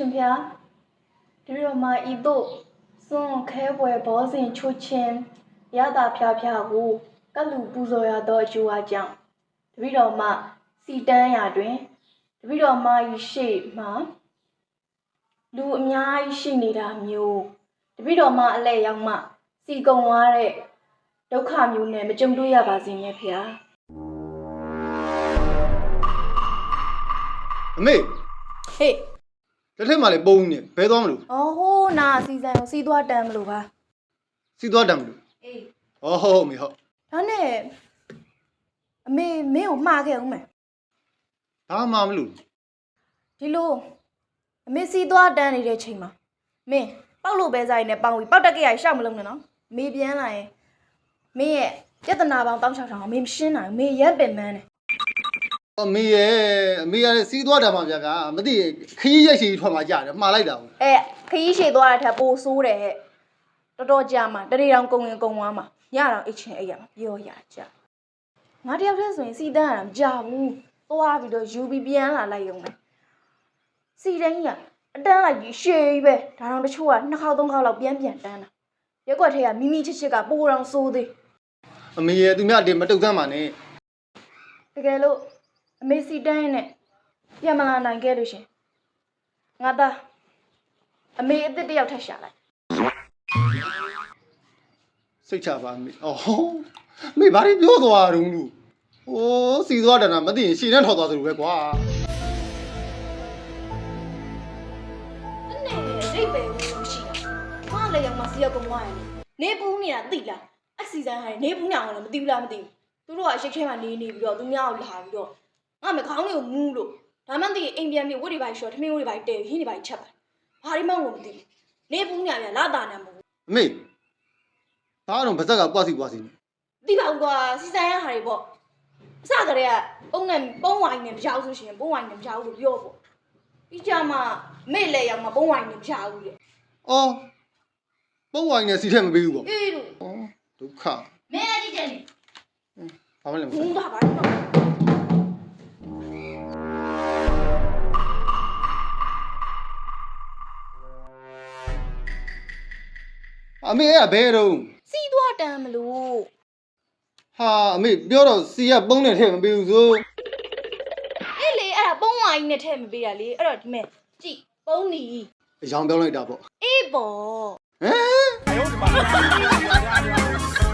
ရှင်ဗျာဒီလိုမှဤသို့စွန့်ခဲပွဲဘောဇင်ချိုချင်းရတာဖျားဖျားကိုကလူပူဇော်ရသောအကျိုးအကြောင်းတပိတော်မှစီတန်းရာတွင်တပိတော်မှဤရှိမှလူအများကြီးရှိနေတာမျိုးတပိတော်မှအလဲရောက်မှစီကုံသွားတဲ့ဒုက္ခမျိုးနဲ့မကြုံတွေ့ရပါစေနဲ့ဖေဟာအမေဟေးတစ်ထက်မှလည်းပုံနေဘဲသွားမလို့အော်ဟိုးနာစီဆိုင်ကိုစီးသွားတန်းမလို့ပါစီးသွားတမ်းမလို့အေးဟုတ်မေဟုတ်ဒါနဲ့အမေမင်းကိုမှားခဲ့ဦးမယ်ဘာမှမလို့ဒီလိုအမေစီးသွားတန်းနေတဲ့ချိန်မှာမင်းပေါက်လို့ပဲဆိုင်နဲ့ပေါင်းပြီးပေါက်တက်ကရရှောက်မလုံးနဲ့နော်မေပြန်လာရင်မင်းရဲ့ပြဿနာပေါင်း1600အမေမရှင်းနိုင်မေရက်ပင်မန်းတယ်အမေရလည်းစီးသွားတယ်မှာဗျာကမသိခရီးရက်ရှိထွက်มาကြတယ်မှားလိုက်တာဘူးခရီးရှည်သွားတဲ့ထက်ပိုဆိုးတယ်ဟဲ့တော်တော်ကြာမှာတရေတောင်ကုံရင်ကုံသွားမှာညတောင်အိတ်ချင်းအိတ်ရမှာပြောရကြငါတယောက်တည်းဆိုရင်စီတန်းရတာမကြဘူးသွားပြီးတော့ယူပြီးပြန်လာလိုက်ရုံပဲစီတန်းကြီးကအတန်းလိုက်ကြီးရှည်ကြီးပဲဒါတောင်တချို့က2ခေါက်3ခေါက်လောက်ပြန်တန်းတာရက်ွက်ထဲကမိမိချစ်ချစ်ကပိုးတောင်ဆိုးသေးအမေရဲ့သူများတင်မတုတ်သမ်းပါနဲ့တကယ်လို့အမေစီတန်းနဲ့ပြန်မလာနိုင်ခဲ့လို့ရှင်ငါသားအမေအစ်တယောက်ထပ်ရှာလိုက်စိတ်ချပါမေမေဘာတွေပြောသွားတုံးလို့ဟိုးစီသွားတယ်နာမသိရင်ရှည်နဲ့ထော်သွားသလိုပဲကွာအိပ်ပဲလို့ရှိတာဘာလဲရောက်မှစီရောက်ကုန်သွားရလဲနေပူးနေတာသိလားအစီစမ်းဟာနေပူးနေအောင်လည်းမသိဘူးလားမသိဘူးသူတို့ကအရှိတ်ထဲမှာနေပြီးတော့သူများကိုလာပြီးတော့ငါမခေါင်းလေးကိုမူးလို့ဒါမှမသိအိမ်ပြန်ပြီးဝတ်တွေပါရှော့ထမင်းဝတ်တွေပါတဲဟင်းတွေပါချက်ပါဘာဒီမှမသိဘူးနေပူးနေရပြန်လာတာနေမဟုတ်အမေဘာတော့ဗဇက်ကပွားစီသိပါဘူးကွာစီဆိုင်ရဟာတွေပေါ့အစကတည်းကပုံနဲ့ပုံဝိုင်းနဲ့မကြောက်ဆိုရှင်ပုံဝိုင်းနဲ့မကြောက်လို့ပြောပေါ့ပြီးကြမှာမေ့လေရောက်မှာပုံဝိုင်းနဲ့မကြောက်ဘူးတဲ့အော်ပုံဝိုင်းနဲ့စီထက်မပေးဘူးပေါ့အေးလို့ဒုက္ခမဲအကြီးတယ်ဘာမှလည်းမဟုတ်တာပါအမေအဲ့ဘဲတော့စီးသွားတန်းမလို့ဟာအမေပြောတော့စီကပုံနဲ့ထည့်မပေးဘူးဆိုအေးလေအဲ့ဒါပုံဝိုင်းနဲ့ထည့်မပေးတာလေအဲ့တော့ဒီမဲ့ကြည့်ပုံနီအယောင်ပြောင်းလိုက်တာပေါ့အေးပေါ့ဟမ်